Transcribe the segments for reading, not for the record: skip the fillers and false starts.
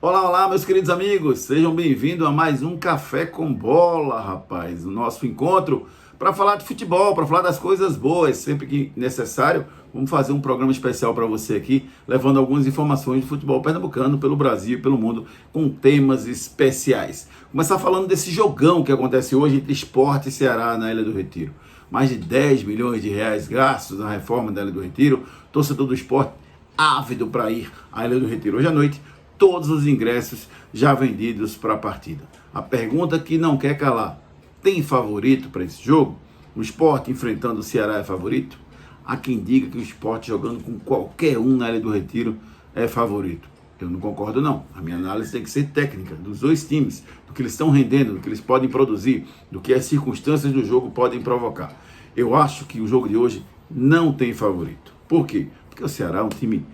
Olá, olá, meus queridos amigos, sejam bem-vindos a mais um Café com Bola, rapaz. O nosso encontro para falar de futebol, para falar das coisas boas, sempre que necessário. Vamos fazer um programa especial para você aqui, levando algumas informações de futebol pernambucano pelo Brasil e pelo mundo, com temas especiais. Começar falando desse jogão que acontece hoje entre Sport e Ceará na Ilha do Retiro. Mais de 10 milhões de reais gastos na reforma da Ilha do Retiro. Torcedor do Sport ávido para ir à Ilha do Retiro hoje à noite. Todos os ingressos já vendidos para a partida. A pergunta que não quer calar: tem favorito para esse jogo? O Sport enfrentando o Ceará é favorito? Há quem diga que o Sport jogando com qualquer um na Ilha do Retiro é favorito. Eu não concordo não. A minha análise tem que ser técnica, dos dois times, do que eles estão rendendo, do que eles podem produzir, do que as circunstâncias do jogo podem provocar. Eu acho que o jogo de hoje não tem favorito. Por quê? Porque o Ceará é um time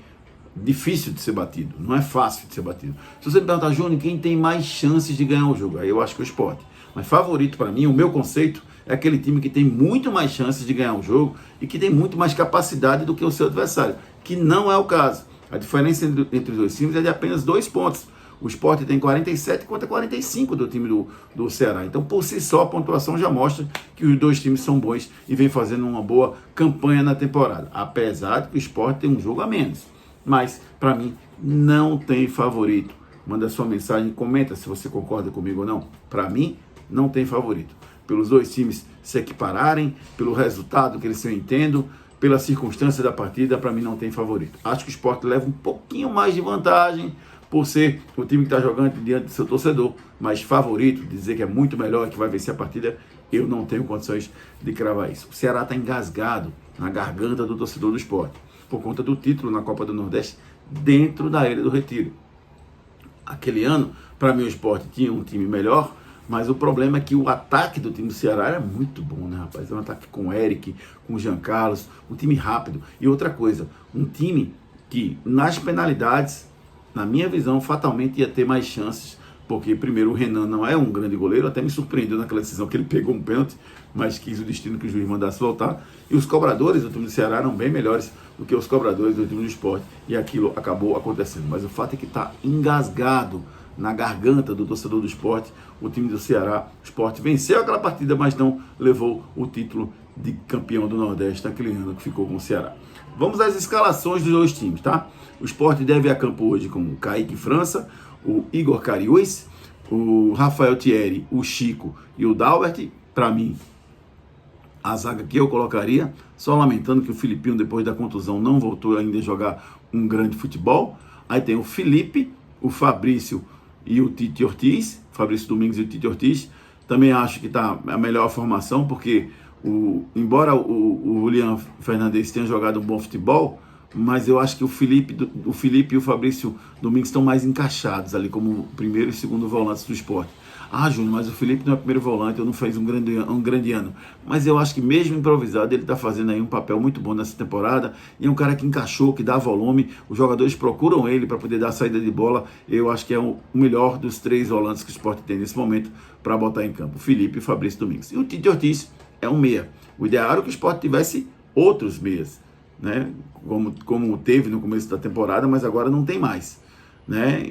difícil de ser batido, não é fácil de ser batido. Se você me perguntar, Júnior, quem tem mais chances de ganhar o jogo? Aí eu acho que o Sport. Mas favorito para mim, o meu conceito, é aquele time que tem muito mais chances de ganhar o jogo e que tem muito mais capacidade do que o seu adversário, que não é o caso. A diferença entre os dois times é de apenas 2 pontos. O Sport tem 47 contra 45 do time do Ceará. Então, por si só, a pontuação já mostra que os dois times são bons e vem fazendo uma boa campanha na temporada. Apesar de que o Sport tem um jogo a menos. Mas, para mim, não tem favorito. Manda sua mensagem, comenta se você concorda comigo ou não. Para mim, não tem favorito. Pelos dois times se equipararem, pelo resultado que eles estão tendo, pela circunstância da partida, para mim não tem favorito. Acho que o Sport leva um pouquinho mais de vantagem por ser o time que está jogando diante do seu torcedor, mas favorito, dizer que é muito melhor, que vai vencer a partida, eu não tenho condições de cravar isso. O Ceará está engasgado na garganta do torcedor do Sport, por conta do título na Copa do Nordeste dentro da Ilha do Retiro. Aquele ano, para mim, o Sport tinha um time melhor, mas o problema é que o ataque do time do Ceará era muito bom, né, rapaz? É um ataque com o Eric, com o Jean Carlos, um time rápido. E outra coisa, um time que nas penalidades, na minha visão, fatalmente ia ter mais chances, porque primeiro o Renan não é um grande goleiro, até me surpreendeu naquela decisão que ele pegou um pênalti, mas quis o destino que o juiz mandasse voltar. E os cobradores do time do Ceará eram bem melhores do que os cobradores do time do Sport, e aquilo acabou acontecendo. Mas o fato é que está engasgado na garganta do torcedor do Sport, o time do Ceará. O Sport venceu aquela partida, mas não levou o título de campeão do Nordeste naquele ano que ficou com o Ceará. Vamos às escalações dos dois times, tá? O Sport deve ir a campo hoje com o Kaique França, o Igor Cariús, o Rafael Thierry, o Chico e o Dalbert. Para mim, a zaga que eu colocaria, só lamentando que o Filipinho, depois da contusão, não voltou ainda a jogar um grande futebol. Aí tem o Felipe, o Fabrício e o Tite Ortiz, Fabrício Domingos e o Tite Ortiz. Também acho que está a melhor formação, porque embora o Julián Fernandes tenha jogado um bom futebol, mas eu acho que o Felipe e o Fabrício Domingos estão mais encaixados ali como primeiro e segundo volantes do Sport. Ah, Júnior, mas o Felipe não é primeiro volante, eu não fez um grande ano. Mas eu acho que mesmo improvisado, ele está fazendo aí um papel muito bom nessa temporada. E é um cara que encaixou, que dá volume. Os jogadores procuram ele para poder dar saída de bola. Eu acho que é o melhor dos 3 volantes que o Sport tem nesse momento para botar em campo. O Felipe e o Fabrício Domingos. E o Tite Ortiz é um meia. O ideal era que o Sport tivesse outros meias, né? Como teve no começo da temporada, mas agora não tem mais, né?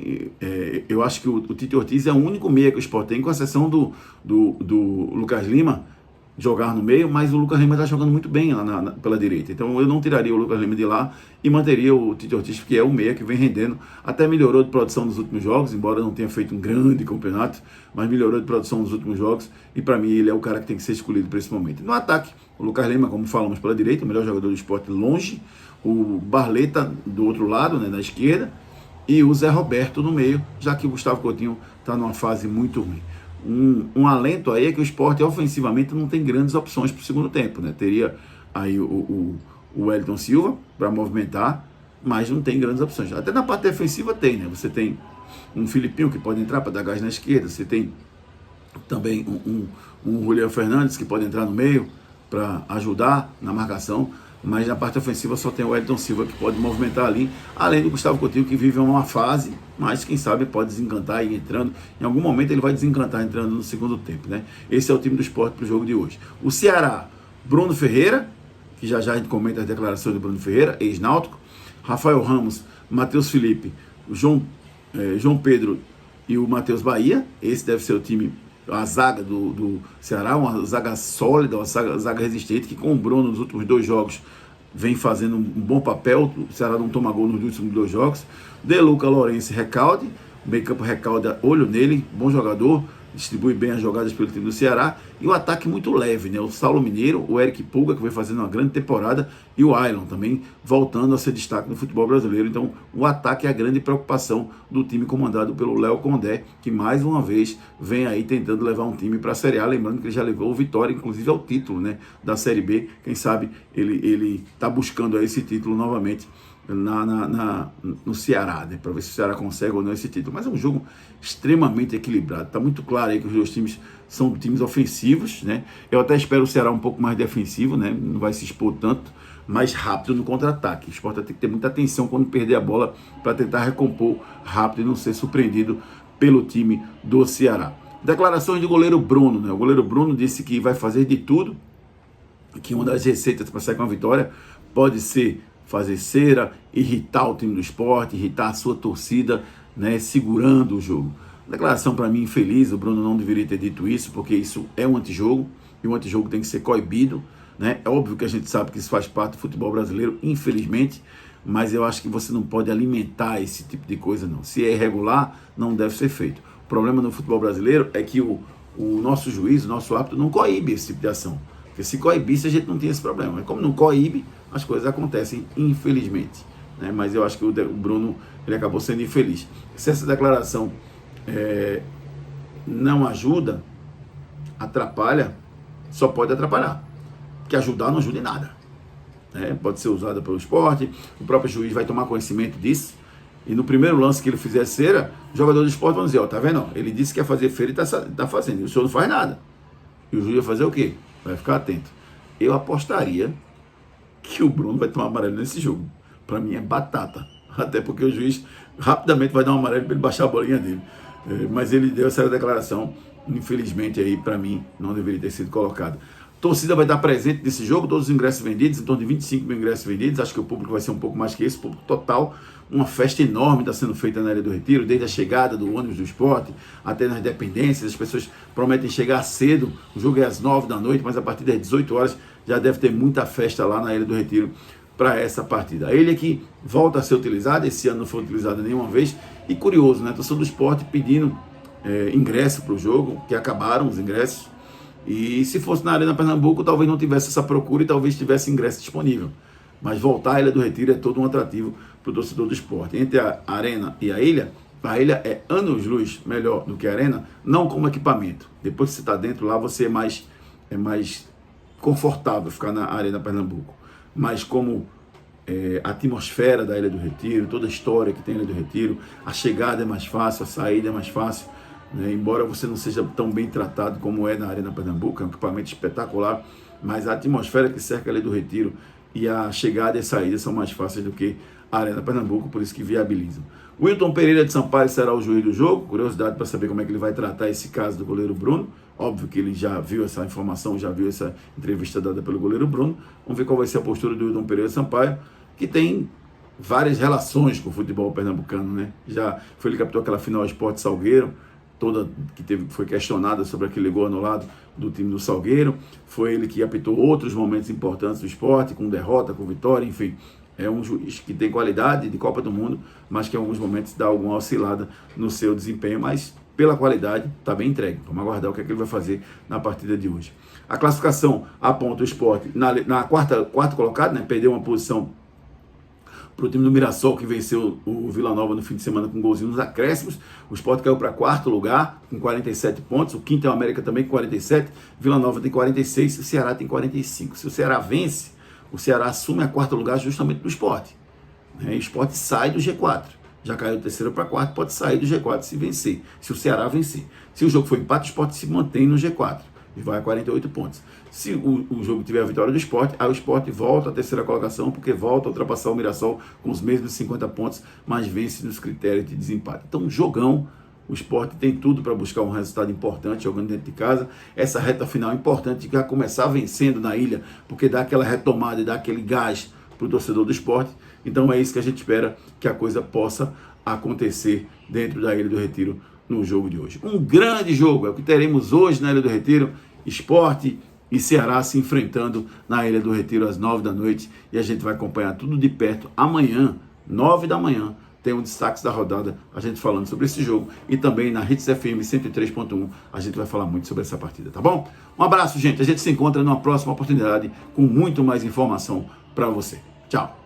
Eu acho que o Tite Ortiz é o único meia que o Sport tem, com exceção do Lucas Lima jogar no meio, mas o Lucas Lima está jogando muito bem lá pela direita. Então eu não tiraria o Lucas Lima de lá e manteria o Tite Ortiz, que é o meia que vem rendendo. Até melhorou de produção nos últimos jogos, embora não tenha feito um grande campeonato, mas melhorou de produção nos últimos jogos, e para mim ele é o cara que tem que ser escolhido para esse momento. No ataque, o Lucas Lima, como falamos, pela direita, o melhor jogador do Sport longe, o Barleta do outro lado, né, na esquerda, e o Zé Roberto no meio, já que o Gustavo Coutinho está numa fase muito ruim. Um alento aí é que o Sport ofensivamente não tem grandes opções para o segundo tempo, né? Teria aí o Wellington Silva para movimentar, mas não tem grandes opções. Até na parte defensiva tem, né? Você tem um Filipinho que pode entrar para dar gás na esquerda, você tem também um Julián Fernandes que pode entrar no meio para ajudar na marcação, mas na parte ofensiva só tem o Wellington Silva que pode movimentar ali, além do Gustavo Coutinho, que vive uma fase, mas quem sabe pode desencantar e ir entrando. Em algum momento ele vai desencantar entrando no segundo tempo, né? Esse é o time do Sport para o jogo de hoje. O Ceará, Bruno Ferreira, que já a gente comenta as declarações do Bruno Ferreira, ex-náutico, Rafael Ramos, Matheus Felipe, o João João Pedro e o Matheus Bahia. Esse deve ser o time, a zaga do Ceará, uma zaga sólida, uma zaga resistente, que com o Bruno nos últimos 2 jogos vem fazendo um bom papel. O Ceará não toma gol nos últimos 2 jogos. De Luca, Lourenço e Recalde. O meio campo Recalde, olho nele, bom jogador, distribui bem as jogadas pelo time do Ceará. E o ataque muito leve, né? O Saulo Mineiro, o Eric Pulga, que vem fazendo uma grande temporada, e o Ailon também voltando a ser destaque no futebol brasileiro. Então o ataque é a grande preocupação do time comandado pelo Léo Condé, que mais uma vez vem aí tentando levar um time para a Série A, lembrando que ele já levou o Vitória, inclusive ao título, né, da Série B. Quem sabe ele está buscando aí esse título novamente no Ceará, né, para ver se o Ceará consegue ou não esse título. Mas é um jogo extremamente equilibrado. Está muito claro aí que os 2 times são times ofensivos, né? Eu até espero o Ceará um pouco mais defensivo, né? Não vai se expor tanto, mais rápido no contra-ataque. O Sport tem que ter muita atenção quando perder a bola para tentar recompor rápido e não ser surpreendido pelo time do Ceará. Declarações do goleiro Bruno, né? O goleiro Bruno disse que vai fazer de tudo, que uma das receitas para sair com a vitória pode ser fazer cera, irritar o time do Sport, irritar a sua torcida, né, segurando o jogo. Declaração para mim infeliz. O Bruno não deveria ter dito isso, porque isso é um antijogo, e o antijogo tem que ser coibido, né? É óbvio que a gente sabe que isso faz parte do futebol brasileiro, infelizmente, mas eu acho que você não pode alimentar esse tipo de coisa, não. Se é irregular, não deve ser feito. O problema no futebol brasileiro é que o nosso juiz, o nosso árbitro, não coíbe esse tipo de ação. Porque se coibisse, a gente não tinha esse problema. Mas como não coíbe, as coisas acontecem, infelizmente, né? Mas eu acho que o Bruno, ele acabou sendo infeliz. Se essa declaração não ajuda, atrapalha, só pode atrapalhar. Porque ajudar não ajuda em nada, né? Pode ser usada pelo Sport, o próprio juiz vai tomar conhecimento disso, e no primeiro lance que ele fizer cera, o jogador do Sport vai dizer, ó, tá vendo? Ele disse que ia fazer feira e tá fazendo, e o senhor não faz nada. E o juiz vai fazer o quê? Vai ficar atento. Eu apostaria que o Bruno vai tomar amarelo nesse jogo. Para mim é batata. Até porque o juiz rapidamente vai dar um amarelo para ele baixar a bolinha dele. Mas ele deu essa declaração, infelizmente aí para mim não deveria ter sido colocado. Torcida vai estar presente nesse jogo, todos os ingressos vendidos, em torno de 25 mil ingressos vendidos. Acho que o público vai ser um pouco mais que esse, público total. Uma festa enorme está sendo feita na Ilha do Retiro, desde a chegada do ônibus do Sport até nas dependências. As pessoas prometem chegar cedo, o jogo é às 9 da noite, mas a partir das 18 horas já deve ter muita festa lá na Ilha do Retiro para essa partida. A ilha que volta a ser utilizada, esse ano não foi utilizada nenhuma vez, e curioso, né? A torcida do Sport pedindo ingresso para o jogo, que acabaram os ingressos. E se fosse na Arena Pernambuco, talvez não tivesse essa procura e talvez tivesse ingresso disponível. Mas voltar à Ilha do Retiro é todo um atrativo para o torcedor do Sport. Entre a Arena e a ilha é anos-luz melhor do que a Arena, não como equipamento. Depois que você está dentro lá, você é mais confortável ficar na Arena Pernambuco. Mas como a atmosfera da Ilha do Retiro, toda a história que tem na Ilha do Retiro, a chegada é mais fácil, a saída é mais fácil. Embora você não seja tão bem tratado como é na Arena Pernambuco, é um equipamento espetacular, mas a atmosfera que cerca ali do Retiro e a chegada e a saída são mais fáceis do que a Arena Pernambuco, por isso que viabilizam. Wilton Pereira de Sampaio será o juiz do jogo, curiosidade para saber como é que ele vai tratar esse caso do goleiro Bruno. Óbvio que ele já viu essa informação, já viu essa entrevista dada pelo goleiro Bruno. Vamos ver qual vai ser a postura do Wilton Pereira de Sampaio, que tem várias relações com o futebol pernambucano, né? Já foi ele que captou aquela final Sport Salgueiro, toda que foi questionada sobre aquele gol anulado do time do Salgueiro. Foi ele que apitou outros momentos importantes do Sport, com derrota, com vitória, enfim. É um juiz que tem qualidade de Copa do Mundo, mas que em alguns momentos dá alguma oscilada no seu desempenho, mas pela qualidade está bem entregue. Vamos aguardar o que é que ele vai fazer na partida de hoje. A classificação aponta o Sport na quarta colocado, né? Perdeu uma posição para o time do Mirassol, que venceu o Vila Nova no fim de semana com um golzinho nos acréscimos. O Sport caiu para quarto lugar com 47 pontos. O quinto é o América também com 47. Vila Nova tem 46 e o Ceará tem 45. Se o Ceará vence, o Ceará assume a quarto lugar justamente do Sport. E o Sport sai do G4. Já caiu do terceiro para quarto, pode sair do G4 se vencer. Se o Ceará vencer. Se o jogo for empate, o Sport se mantém no G4 e vai a 48 pontos. Se o jogo tiver a vitória do Sport, aí o Sport volta à terceira colocação, porque volta a ultrapassar o Mirassol com os mesmos 50 pontos, mas vence nos critérios de desempate. Então, jogão. O Sport tem tudo para buscar um resultado importante jogando dentro de casa. Essa reta final é importante, já começar vencendo na ilha, porque dá aquela retomada e dá aquele gás para o torcedor do Sport. Então é isso que a gente espera que a coisa possa acontecer dentro da Ilha do Retiro no jogo de hoje. Um grande jogo, é o que teremos hoje na Ilha do Retiro, Sport e Ceará se enfrentando na Ilha do Retiro às 9 da noite, e a gente vai acompanhar tudo de perto. Amanhã, 9 da manhã, tem um destaque da rodada, a gente falando sobre esse jogo, e também na Hits FM 103.1 a gente vai falar muito sobre essa partida, tá bom? Um abraço, gente, a gente se encontra numa próxima oportunidade com muito mais informação para você. Tchau!